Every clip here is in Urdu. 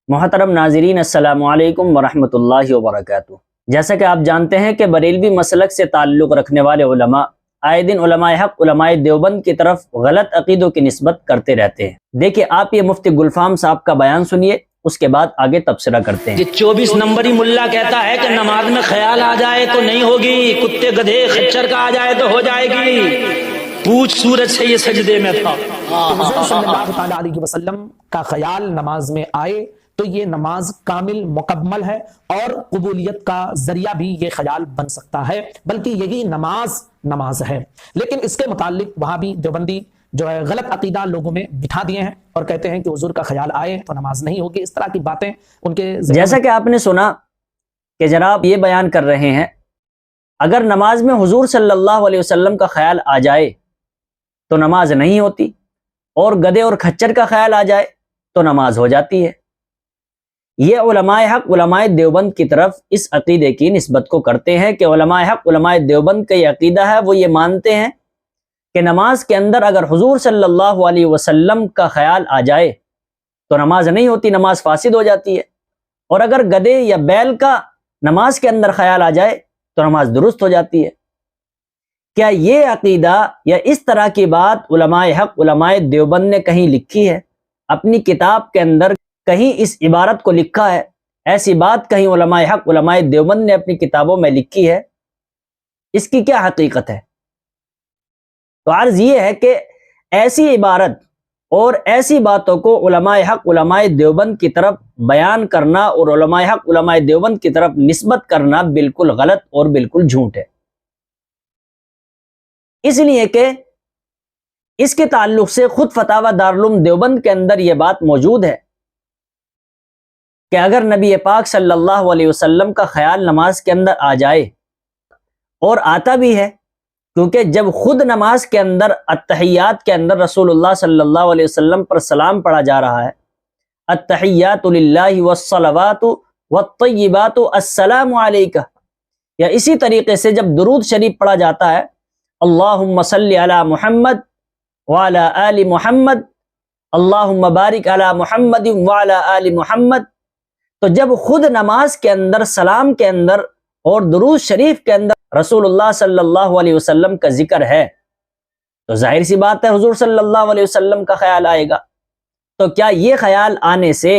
محترم ناظرین، السلام علیکم ورحمۃ اللہ وبرکاتہ۔ جیسا کہ آپ جانتے ہیں کہ بریلوی مسلک سے تعلق رکھنے والے علماء آئے دن علماء حق علماء دیوبند کی طرف غلط عقیدوں کی نسبت کرتے رہتے ہیں۔ دیکھیں آپ یہ مفتی گلفام صاحب کا بیان سنیے، اس کے بعد آگے تبصرہ کرتے ہیں۔ 24 نمبری ملا کہتا ہے کہ نماز میں خیال آ جائے تو نہیں ہوگی، کتے گدھے خچر کا آ جائے تو ہو جائے گی۔ پوچھ سورج سے یہ سجدے میں تھا۔ حضور صلی اللہ تعالیٰ علیہ وسلم کا خیال نماز میں آئے تو یہ نماز کامل مکمل ہے، اور قبولیت کا ذریعہ بھی یہ خیال بن سکتا ہے، بلکہ یہی نماز ہے۔ لیکن اس کے متعلق وہاں بھی دیوبندی جو ہے غلط عقیدہ لوگوں میں بٹھا دیے ہیں اور کہتے ہیں کہ حضور کا خیال آئے تو نماز نہیں ہوگی۔ اس طرح کی باتیں ان کے جیسا کہ آپ نے سنا کہ جناب یہ بیان کر رہے ہیں، اگر نماز میں حضور صلی اللہ علیہ وسلم کا خیال آ جائے تو نماز نہیں ہوتی، اور گدھے اور کھچر کا خیال آ جائے تو نماز ہو جاتی ہے۔ یہ علماء حق علماء دیوبند کی طرف اس عقیدے کی نسبت کو کرتے ہیں کہ علماء حق علماء دیوبند کا یہ عقیدہ ہے، وہ یہ مانتے ہیں کہ نماز کے اندر اگر حضور صلی اللہ علیہ وسلم کا خیال آ جائے تو نماز نہیں ہوتی، نماز فاسد ہو جاتی ہے، اور اگر گدھے یا بیل کا نماز کے اندر خیال آ جائے تو نماز درست ہو جاتی ہے۔ کیا یہ عقیدہ یا اس طرح کی بات علماء حق علماء دیوبند نے کہیں لکھی ہے؟ اپنی کتاب کے اندر کہیں اس عبارت کو لکھا ہے؟ ایسی بات کہیں علماء حق علماء دیوبند نے اپنی کتابوں میں لکھی ہے؟ اس کی کیا حقیقت ہے؟ تو عرض یہ ہے کہ ایسی عبارت اور ایسی باتوں کو علماء حق علماء دیوبند کی طرف بیان کرنا اور علماء حق علماء دیوبند کی طرف نسبت کرنا بالکل غلط اور بالکل جھوٹ ہے، اس لیے کہ اس کے تعلق سے خود فتاوی دارالعلوم دیوبند کے اندر یہ بات موجود ہے کہ اگر نبی پاک صلی اللہ علیہ وسلم کا خیال نماز کے اندر آ جائے، اور آتا بھی ہے، کیونکہ جب خود نماز کے اندر التحیات کے اندر رسول اللہ صلی اللہ علیہ وسلم پر سلام پڑھا جا رہا ہے، التحیات للہ والصلوات والطیبات السلام علیکہ، یا اسی طریقے سے جب درود شریف پڑھا جاتا ہے اللہم صلی علی محمد وعلی آل محمد اللہم بارک علی محمد وعلی آل محمد، تو جب خود نماز کے اندر سلام کے اندر اور درود شریف کے اندر رسول اللہ صلی اللہ علیہ وسلم کا ذکر ہے تو ظاہر سی بات ہے حضور صلی اللہ علیہ وسلم کا خیال آئے گا۔ تو کیا یہ خیال آنے سے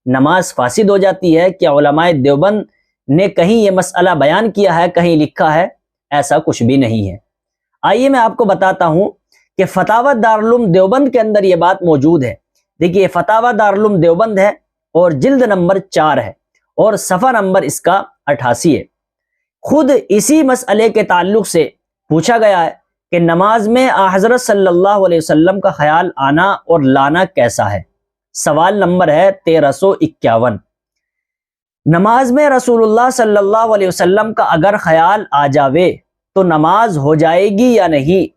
نماز فاسد ہو جاتی ہے؟ کیا علماء دیوبند نے کہیں یہ مسئلہ بیان کیا ہے، کہیں لکھا ہے؟ ایسا کچھ بھی نہیں ہے۔ آئیے میں آپ کو بتاتا ہوں کہ فتاوی دارالعلوم دیوبند کے اندر یہ بات موجود ہے۔ دیکھیے فتاوی دارالعلوم دیوبند ہے اور جلد نمبر 4 ہے اور صفحہ نمبر اس کا 88 ہے۔ خود اسی مسئلے کے تعلق سے پوچھا گیا ہے کہ نماز میں حضرت صلی اللہ علیہ وسلم کا خیال آنا اور لانا کیسا ہے؟ سوال نمبر ہے 1351۔ نماز میں رسول اللہ صلی اللہ علیہ وسلم کا اگر خیال آ جاوے تو نماز ہو جائے گی یا نہیں؟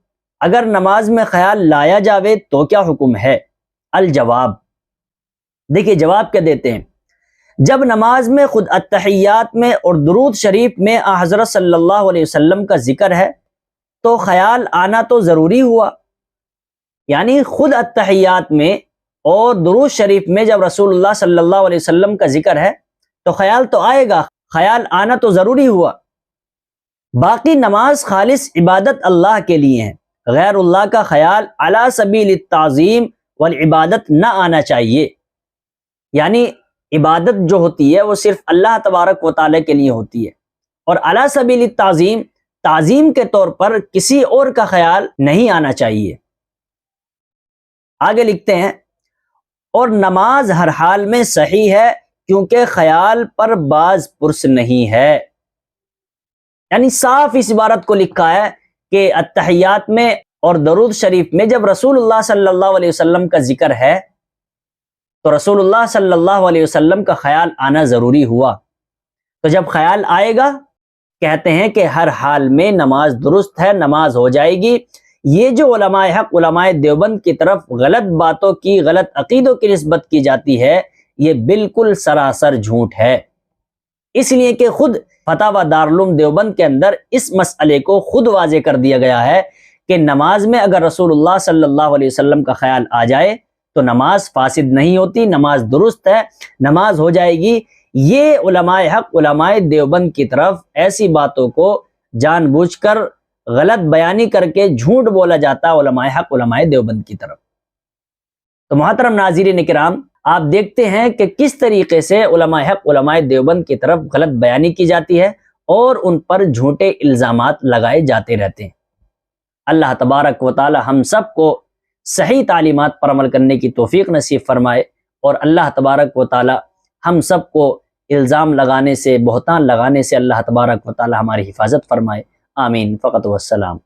اگر نماز میں خیال لایا جاوے تو کیا حکم ہے؟ الجواب، دیکھیے جواب کیا دیتے ہیں۔ جب نماز میں خود التحیات میں اور درود شریف میں حضرت صلی اللہ علیہ وسلم کا ذکر ہے تو خیال آنا تو ضروری ہوا، یعنی خود التحیات میں اور درود شریف میں جب رسول اللہ صلی اللہ علیہ وسلم کا ذکر ہے تو خیال تو آئے گا، خیال آنا تو ضروری ہوا۔ باقی نماز خالص عبادت اللہ کے لیے ہے، غیر اللہ کا خیال علی سبیل التعظیم والعبادت نہ آنا چاہیے، یعنی عبادت جو ہوتی ہے وہ صرف اللہ تبارک و تعالیٰ کے لیے ہوتی ہے، اور علی سبیل التعظیم تعظیم کے طور پر کسی اور کا خیال نہیں آنا چاہیے۔ آگے لکھتے ہیں، اور نماز ہر حال میں صحیح ہے کیونکہ خیال پر باز پرس نہیں ہے، یعنی صاف اس عبارت کو لکھا ہے کہ التحیات میں اور درود شریف میں جب رسول اللہ صلی اللہ علیہ وسلم کا ذکر ہے تو رسول اللہ صلی اللہ علیہ وسلم کا خیال آنا ضروری ہوا۔ تو جب خیال آئے گا کہتے ہیں کہ ہر حال میں نماز درست ہے، نماز ہو جائے گی۔ یہ جو علماء حق علماء دیوبند کی طرف غلط باتوں کی غلط عقیدوں کی نسبت کی جاتی ہے، یہ بالکل سراسر جھوٹ ہے، اس لیے کہ خود فتاوی دارالعلوم دیوبند کے اندر اس مسئلے کو خود واضح کر دیا گیا ہے کہ نماز میں اگر رسول اللہ صلی اللہ علیہ وسلم کا خیال آ جائے تو نماز فاسد نہیں ہوتی، نماز درست ہے، نماز ہو جائے گی۔ یہ علماء حق، علماء دیوبند کی طرف ایسی باتوں کو جان بوجھ کر غلط بیانی کر کے جھوٹ بولا جاتا ہے علماء حق، علماء دیوبند کی طرف۔ تو محترم ناظرین کرام، آپ دیکھتے ہیں کہ کس طریقے سے علماء حق، علماء دیوبند کی طرف غلط بیانی کی جاتی ہے اور ان پر جھوٹے الزامات لگائے جاتے رہتے ہیں۔ اللہ تبارک و تعالی ہم سب کو صحیح تعلیمات پر عمل کرنے کی توفیق نصیب فرمائے، اور اللہ تبارک و تعالی ہم سب کو الزام لگانے سے، بہتان لگانے سے اللہ تبارک و تعالی ہماری حفاظت فرمائے۔ آمین فقط والسلام۔